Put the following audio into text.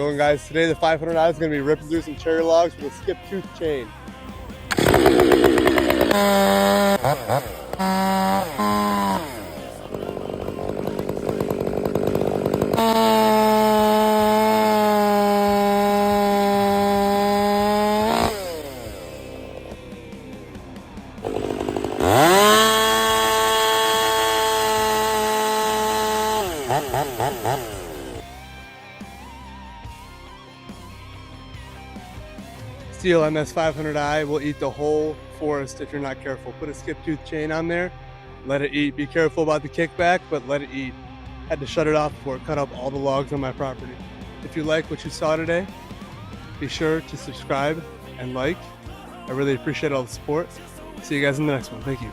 going, guys? Today the 500i is going to be ripping through some cherry logs with a skip tooth chain. Steel MS 500i will eat the whole forest if you're not careful. Put a skip tooth chain on there, let it eat. Be careful about the kickback, but let it eat. Had to shut it off before it cut up all the logs on my property. If you like what you saw today, be sure to subscribe and like. I really appreciate all the support. See you guys in the next one. Thank you.